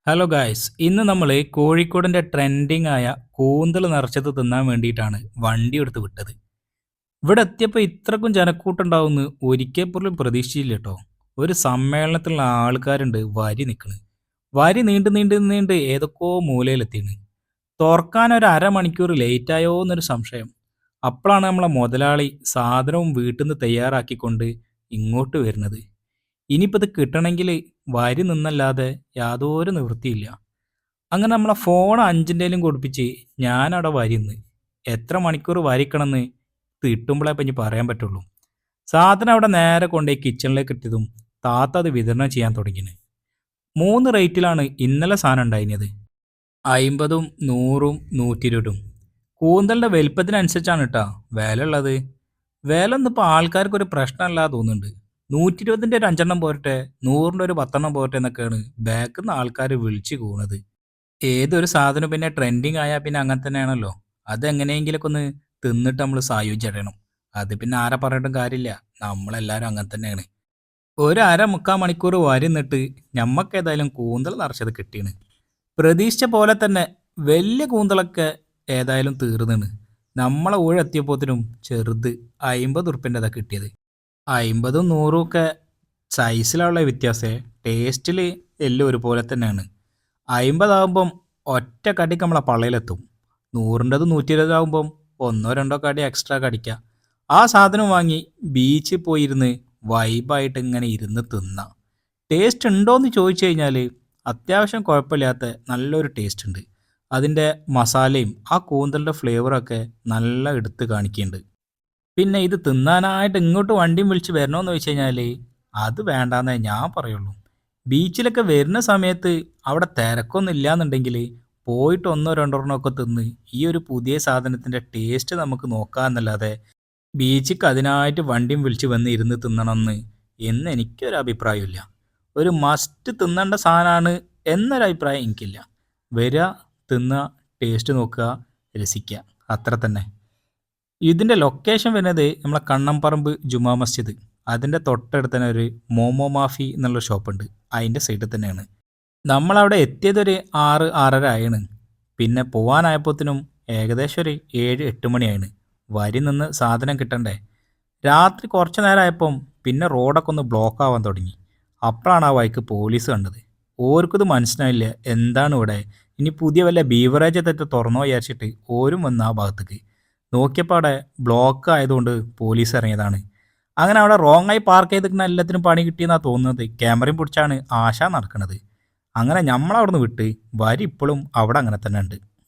Hello guys, ഇന്ന് നമ്മൾ കോഴിക്കോടിന്റെ ട്രെൻഡിങ് ആയ കൂന്തൽ നിറച്ചത് തിന്നാൻ വേണ്ടിയിട്ടാണ് വണ്ടി എടുത്ത് വിട്ടത്. ഇവിടെ എത്തിയപ്പോൾ ഇത്രക്കും ജനക്കൂട്ടുണ്ടാവുമെന്ന് ഒരിക്കൽ പോലും പ്രതീക്ഷിച്ചില്ല കേട്ടോ. ഒരു സമ്മേളനത്തിലുള്ള ആൾക്കാരുണ്ട് വരി നിൽക്കണ്. വരി നീണ്ട് നീണ്ട് നീണ്ട് ഏതൊക്കെയോ മൂലയിലെത്തിയാണ്. തുറക്കാൻ ഒരു അരമണിക്കൂർ ലേറ്റായോ എന്നൊരു സംശയം. അപ്പോഴാണ് നമ്മളെ മുതലാളി സാധനവും വീട്ടിൽ നിന്ന് തയ്യാറാക്കിക്കൊണ്ട് ഇങ്ങോട്ട് വരുന്നത്. ഇനിയിപ്പോൾ ഇത് കിട്ടണമെങ്കിൽ വരി നിന്നല്ലാതെ യാതൊരു നിവൃത്തിയില്ല. അങ്ങനെ നമ്മളെ ഫോൺ 5ൻ്റെലും കൊടുപ്പിച്ച് ഞാനവിടെ വരിന്ന്. എത്ര മണിക്കൂർ വരിക്കണമെന്ന് കിട്ടുമ്പോഴേ ഇപ്പം ഇനി പറയാൻ പറ്റുള്ളൂ. സാധനം അവിടെ നേരെ കൊണ്ടുപോയി കിച്ചണിലേക്ക് ഇട്ടതും താത്ത അത് വിതരണം ചെയ്യാൻ തുടങ്ങിയത്. 3 റേറ്റിലാണ് ഇന്നലെ സാധനം ഉണ്ടായിരുന്നത്. 50ഉം 100ഉം 120ഉം. കൂന്തലിൻ്റെ വലിപ്പത്തിനനുസരിച്ചാണ് കേട്ടോ വില ഉള്ളത്. വില ഒന്നും ഇപ്പോൾ ആൾക്കാർക്കൊരു പ്രശ്നമല്ല തോന്നുന്നുണ്ട്. 120ൻ്റെ ഒരു 5എണ്ണം പോരട്ടെ, 100ൻ്റെ ഒരു 10എണ്ണം പോരട്ടെ എന്നൊക്കെയാണ് ബാക്കിൽ നിന്ന് ആൾക്കാർ വിളിച്ച് കൂണത്. ഏതൊരു സാധനം പിന്നെ ട്രെൻഡിങ് ആയാൽ പിന്നെ അങ്ങനെ തന്നെയാണല്ലോ. അതെങ്ങനെയെങ്കിലൊക്കെ ഒന്ന് തിന്നിട്ട് നമ്മൾ സായുജ്യം. അത് പിന്നെ ആരെ പറഞ്ഞിട്ടും കാര്യമില്ല. നമ്മളെല്ലാവരും അങ്ങനെ തന്നെയാണ്. ഒരു മുക്കാൽ മണിക്കൂർ വരി നിന്നിട്ട് ഞമ്മക്കേതായാലും കൂന്തൽ നിറച്ചത് കിട്ടിയാണ്. പ്രതീക്ഷിച്ച പോലെ തന്നെ വലിയ കൂന്തളൊക്കെ ഏതായാലും തീർന്നാണ്. നമ്മളെ ഊഴെത്തിയപ്പോത്തിനും ചെറുത് 50 ഉറുപ്പ്യൻ്റെതാണ് കിട്ടിയത്. 50ഉം 100ഉം ഒക്കെ സൈസിലുള്ള വ്യത്യാസമേ, ടേസ്റ്റിൽ എല്ലാം ഒരുപോലെ തന്നെയാണ്. 50 ഒറ്റ കടിക്ക് നമ്മളെ പള്ളയിലെത്തും. 100ൻ്റെത് 120 ഒന്നോ രണ്ടോ കടി എക്സ്ട്രാ കടിക്കുക. ആ സാധനം വാങ്ങി ബീച്ചിൽ പോയിരുന്ന് വൈബായിട്ട് ഇങ്ങനെ ഇരുന്ന് തിന്നാം. ടേസ്റ്റ് ഉണ്ടോയെന്ന് ചോദിച്ചു കഴിഞ്ഞാൽ അത്യാവശ്യം കുഴപ്പമില്ലാത്ത നല്ലൊരു ടേസ്റ്റ് ഉണ്ട്. അതിൻ്റെ മസാലയും ആ കൂന്തലിൻ്റെ ഫ്ലേവറൊക്കെ നല്ല എടുത്ത് കാണിക്കുന്നുണ്ട്. പിന്നെ ഇത് തിന്നാനായിട്ട് ഇങ്ങോട്ട് വണ്ടിയും വിളിച്ച് വരണമെന്ന് ചോദിച്ചു കഴിഞ്ഞാൽ അത് വേണ്ടാന്നേ ഞാൻ പറയുള്ളൂ. ബീച്ചിലൊക്കെ വരുന്ന സമയത്ത് അവിടെ തിരക്കൊന്നും ഇല്ലാന്നുണ്ടെങ്കിൽ പോയിട്ട് ഒന്നോ രണ്ടെണ്ണോ ഒക്കെ തിന്ന് ഈ ഒരു പുതിയ സാധനത്തിൻ്റെ ടേസ്റ്റ് നമുക്ക് നോക്കാമെന്നല്ലാതെ ബീച്ചിക്ക് അതിനായിട്ട് വണ്ടിയും വിളിച്ച് വന്ന് ഇരുന്ന് തിന്നണമെന്ന് എന്ന് എനിക്കൊരു അഭിപ്രായമില്ല. ഒരു മസ്റ്റ് തിന്നേണ്ട സാധനമാണ് എന്നൊരഭിപ്രായം എനിക്കില്ല. വരിക, തിന്നുക, ടേസ്റ്റ് നോക്കുക, രസിക്കുക, അത്ര തന്നെ. ഇതിൻ്റെ ലൊക്കേഷൻ വരുന്നത് നമ്മളെ കണ്ണംപറമ്പ് ജുമാ മസ്ജിദ്. അതിൻ്റെ തൊട്ടടുത്ത് തന്നെ ഒരു മോമോ മാഫി എന്നുള്ള ഷോപ്പുണ്ട്. അതിൻ്റെ സൈഡിൽ തന്നെയാണ്. നമ്മളവിടെ എത്തിയതൊരു 6, 6:30 ആയിണ്. പിന്നെ പോവാനായപ്പോഴത്തേനും ഏകദേശം ഒരു 7, 8 മണിയായിണ്. വരി നിന്ന് സാധനം കിട്ടണ്ടേ. രാത്രി കുറച്ച് നേരമായപ്പം പിന്നെ റോഡൊക്കെ ഒന്ന് ബ്ലോക്ക് ആവാൻ തുടങ്ങി. അപ്പോഴാണ് ആ വഴിക്ക് പോലീസ് കണ്ടത്. ഓർക്കിത് മനസ്സിലായില്ല എന്താണ് ഇവിടെ, ഇനി പുതിയ വല്ല ബീവറേജ് തെറ്റ് തുറന്നോ വിചാരിച്ചിട്ട് ഓരും വന്ന് ആ ഭാഗത്തേക്ക് നോക്കിയപ്പോൾ അവിടെ ബ്ലോക്ക് ആയതുകൊണ്ട് പോലീസ് ഇറങ്ങിയതാണ്. അങ്ങനെ അവിടെ റോങ് ആയി പാർക്ക് ചെയ്തിരിക്കുന്ന എല്ലാത്തിനും പണി കിട്ടിയെന്നാണ് തോന്നുന്നത്. ക്യാമറയും പിടിച്ചാണ് ആശ നടക്കുന്നത്. അങ്ങനെ നമ്മളവിടുന്ന് വിട്ട് വരി ഇപ്പോഴും അവിടെ അങ്ങനെ തന്നെ ഉണ്ട്.